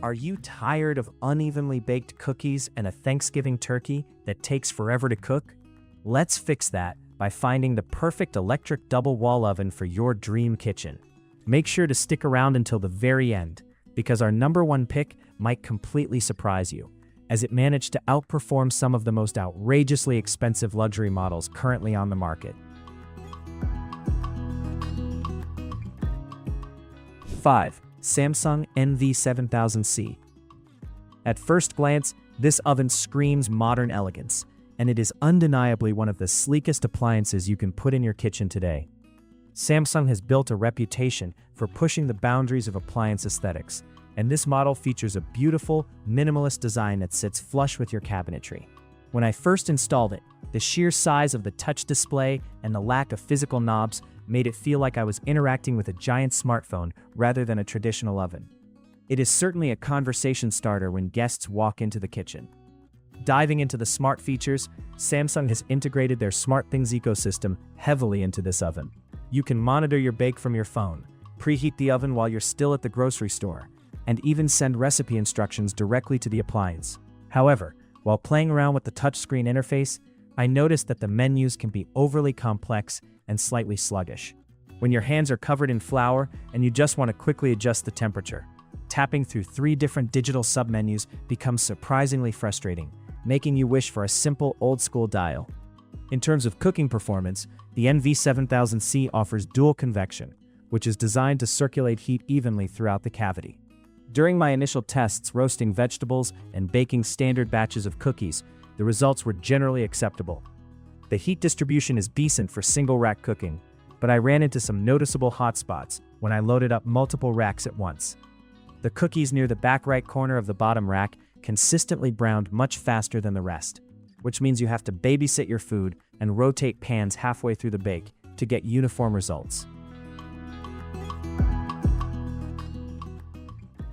Are you tired of unevenly baked cookies and a Thanksgiving turkey that takes forever to cook? Let's fix that by finding the perfect electric double wall oven for your dream kitchen. Make sure to stick around until the very end, because our #1 pick might completely surprise you, as it managed to outperform some of the most outrageously expensive luxury models currently on the market. 5. Samsung NV7000C. At first glance, this oven screams modern elegance, and it is undeniably one of the sleekest appliances you can put in your kitchen today. Samsung has built a reputation for pushing the boundaries of appliance aesthetics, and this model features a beautiful, minimalist design that sits flush with your cabinetry. When I first installed it, the sheer size of the touch display and the lack of physical knobs made it feel like I was interacting with a giant smartphone rather than a traditional oven. It is certainly a conversation starter when guests walk into the kitchen. Diving into the smart features, Samsung has integrated their SmartThings ecosystem heavily into this oven. You can monitor your bake from your phone, preheat the oven while you're still at the grocery store, and even send recipe instructions directly to the appliance. However, while playing around with the touchscreen interface, I noticed that the menus can be overly complex and slightly sluggish. When your hands are covered in flour and you just want to quickly adjust the temperature, tapping through 3 different digital submenus becomes surprisingly frustrating, making you wish for a simple old-school dial. In terms of cooking performance, the NV7000C offers dual convection, which is designed to circulate heat evenly throughout the cavity. During my initial tests roasting vegetables and baking standard batches of cookies, the results were generally acceptable. The heat distribution is decent for single-rack cooking, but I ran into some noticeable hotspots when I loaded up multiple racks at once. The cookies near the back right corner of the bottom rack consistently browned much faster than the rest, which means you have to babysit your food and rotate pans halfway through the bake to get uniform results.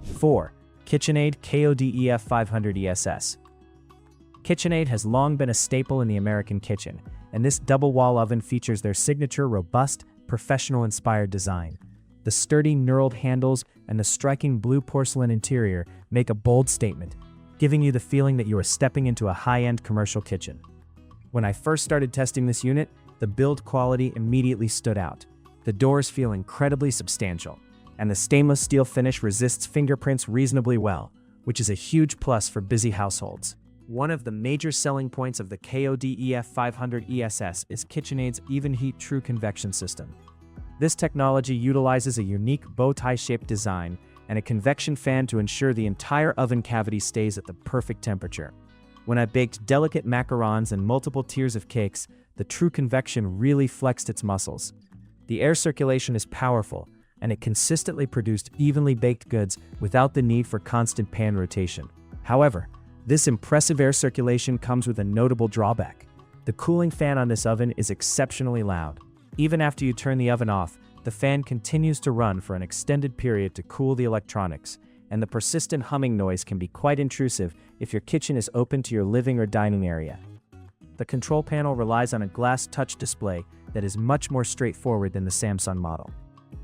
4. KitchenAid KODE500ESS. KitchenAid has long been a staple in the American kitchen, and this double-wall oven features their signature robust, professional-inspired design. The sturdy knurled handles and the striking blue porcelain interior make a bold statement, giving you the feeling that you are stepping into a high-end commercial kitchen. When I first started testing this unit, the build quality immediately stood out. The doors feel incredibly substantial, and the stainless steel finish resists fingerprints reasonably well, which is a huge plus for busy households. One of the major selling points of the KODE500ESS is KitchenAid's Even Heat True Convection system. This technology utilizes a unique bow-tie-shaped design and a convection fan to ensure the entire oven cavity stays at the perfect temperature. When I baked delicate macarons and multiple tiers of cakes, the true convection really flexed its muscles. The air circulation is powerful, and it consistently produced evenly baked goods without the need for constant pan rotation. However, this impressive air circulation comes with a notable drawback. The cooling fan on this oven is exceptionally loud. Even after you turn the oven off, the fan continues to run for an extended period to cool the electronics, and the persistent humming noise can be quite intrusive if your kitchen is open to your living or dining area. The control panel relies on a glass touch display that is much more straightforward than the Samsung model.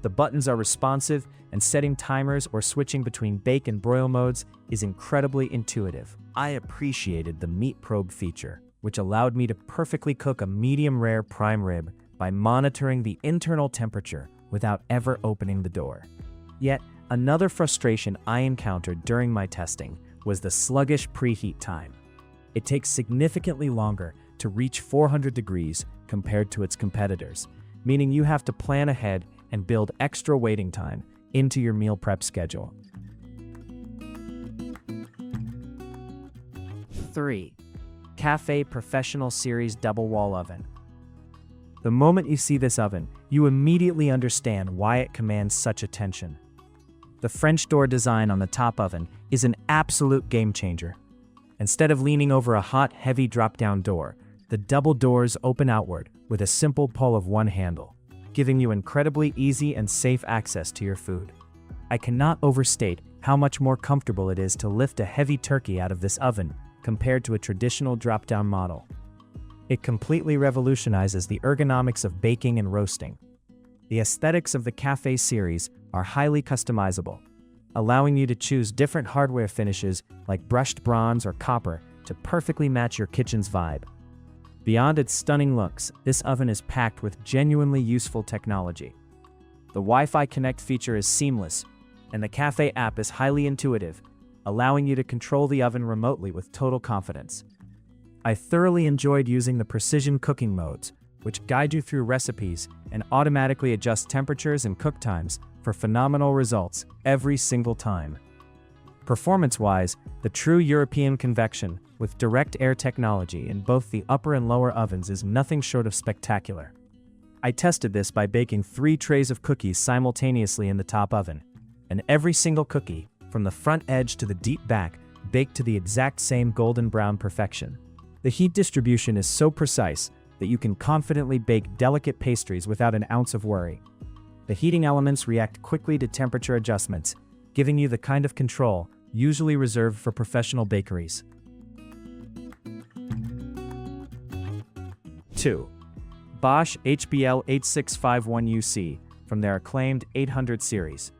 The buttons are responsive, and setting timers or switching between bake and broil modes is incredibly intuitive. I appreciated the meat probe feature, which allowed me to perfectly cook a medium-rare prime rib by monitoring the internal temperature without ever opening the door. Yet, another frustration I encountered during my testing was the sluggish preheat time. It takes significantly longer to reach 400 degrees compared to its competitors, meaning you have to plan ahead and build extra waiting time into your meal prep schedule. 3. CAFÉ Professional Series Double Wall Oven. The moment you see this oven, you immediately understand why it commands such attention. The French door design on the top oven is an absolute game changer. Instead of leaning over a hot, heavy drop-down door, the double doors open outward with a simple pull of one handle, giving you incredibly easy and safe access to your food. I cannot overstate how much more comfortable it is to lift a heavy turkey out of this oven compared to a traditional drop-down model. It completely revolutionizes the ergonomics of baking and roasting. The aesthetics of the CAFÉ series are highly customizable. allowing you to choose different hardware finishes like brushed bronze or copper to perfectly match your kitchen's vibe. Beyond its stunning looks, this oven is packed with genuinely useful technology. The Wi-Fi Connect feature is seamless, and the CAFÉ app is highly intuitive, allowing you to control the oven remotely with total confidence. I thoroughly enjoyed using the precision cooking modes, which guide you through recipes and automatically adjust temperatures and cook times for phenomenal results every single time. Performance-wise, the true European convection with direct air technology in both the upper and lower ovens is nothing short of spectacular. I tested this by baking 3 trays of cookies simultaneously in the top oven, and every single cookie, from the front edge to the deep back, baked to the exact same golden brown perfection. The heat distribution is so precise that you can confidently bake delicate pastries without an ounce of worry. The heating elements react quickly to temperature adjustments, giving you the kind of control usually reserved for professional bakeries. 2. Bosch HBL8651UC from their acclaimed 800 series.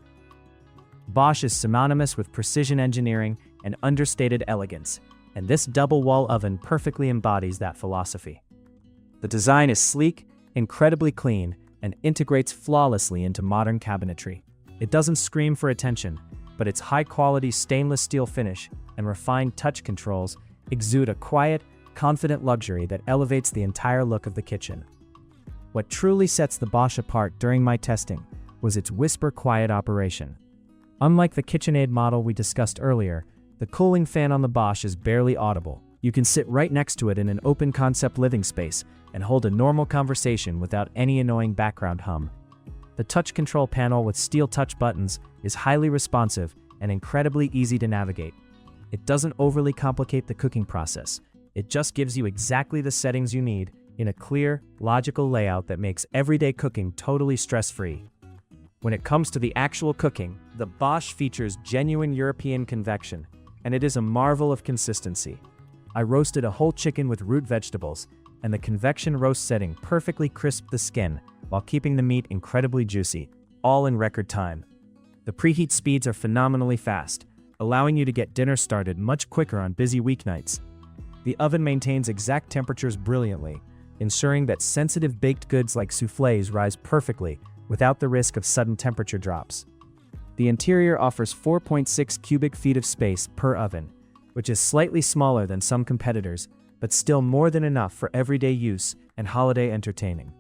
Bosch is synonymous with precision engineering and understated elegance, and this double-wall oven perfectly embodies that philosophy. The design is sleek, incredibly clean, and integrates flawlessly into modern cabinetry. It doesn't scream for attention, but its high-quality stainless steel finish and refined touch controls exude a quiet, confident luxury that elevates the entire look of the kitchen. What truly sets the Bosch apart during my testing was its whisper-quiet operation. Unlike the KitchenAid model we discussed earlier, the cooling fan on the Bosch is barely audible. You can sit right next to it in an open-concept living space and hold a normal conversation without any annoying background hum. The touch control panel with steel touch buttons is highly responsive and incredibly easy to navigate. It doesn't overly complicate the cooking process. It just gives you exactly the settings you need in a clear, logical layout that makes everyday cooking totally stress-free. When it comes to the actual cooking, the Bosch features genuine European convection, and it is a marvel of consistency. I roasted a whole chicken with root vegetables, and the convection roast setting perfectly crisped the skin while keeping the meat incredibly juicy, all in record time. The preheat speeds are phenomenally fast, allowing you to get dinner started much quicker on busy weeknights. The oven maintains exact temperatures brilliantly, ensuring that sensitive baked goods like soufflés rise perfectly without the risk of sudden temperature drops. The interior offers 4.6 cubic feet of space per oven, which is slightly smaller than some competitors, but still more than enough for everyday use and holiday entertaining.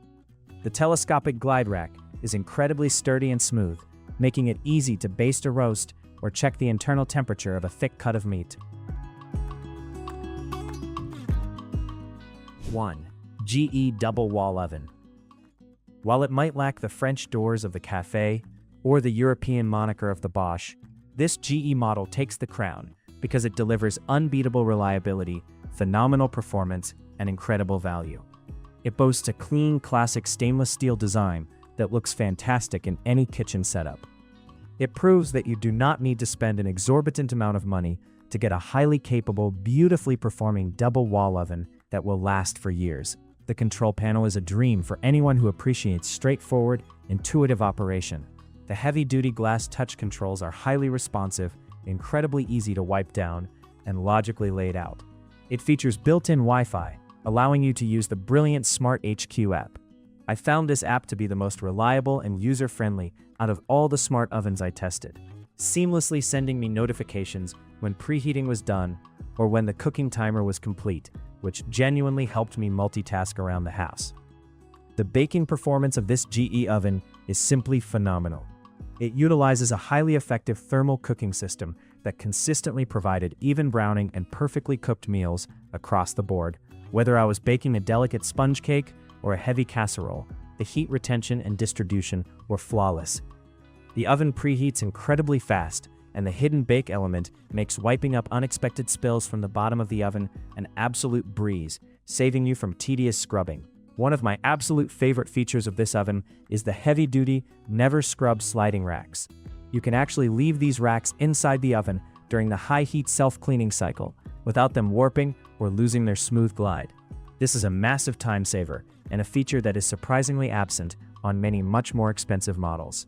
The telescopic glide rack is incredibly sturdy and smooth, making it easy to baste a roast or check the internal temperature of a thick cut of meat. 1. GE Double Wall Oven. While it might lack the French doors of the CAFÉ or the European moniker of the Bosch, this GE model takes the crown because it delivers unbeatable reliability, phenomenal performance, and incredible value. It boasts a clean, classic stainless steel design that looks fantastic in any kitchen setup. It proves that you do not need to spend an exorbitant amount of money to get a highly capable, beautifully performing double wall oven that will last for years. The control panel is a dream for anyone who appreciates straightforward, intuitive operation. The heavy-duty glass touch controls are highly responsive, incredibly easy to wipe down, and logically laid out. It features built-in Wi-Fi, allowing you to use the brilliant Smart HQ app. I found this app to be the most reliable and user-friendly out of all the smart ovens I tested, seamlessly sending me notifications when preheating was done or when the cooking timer was complete, which genuinely helped me multitask around the house. The baking performance of this GE oven is simply phenomenal. It utilizes a highly effective thermal cooking system that consistently provided even browning and perfectly cooked meals across the board. Whether I was baking a delicate sponge cake or a heavy casserole, the heat retention and distribution were flawless. The oven preheats incredibly fast, and the hidden bake element makes wiping up unexpected spills from the bottom of the oven an absolute breeze, saving you from tedious scrubbing. One of my absolute favorite features of this oven is the heavy-duty, never-scrub sliding racks. You can actually leave these racks inside the oven during the high-heat self-cleaning cycle without them warping or losing their smooth glide. This is a massive time saver and a feature that is surprisingly absent on many much more expensive models.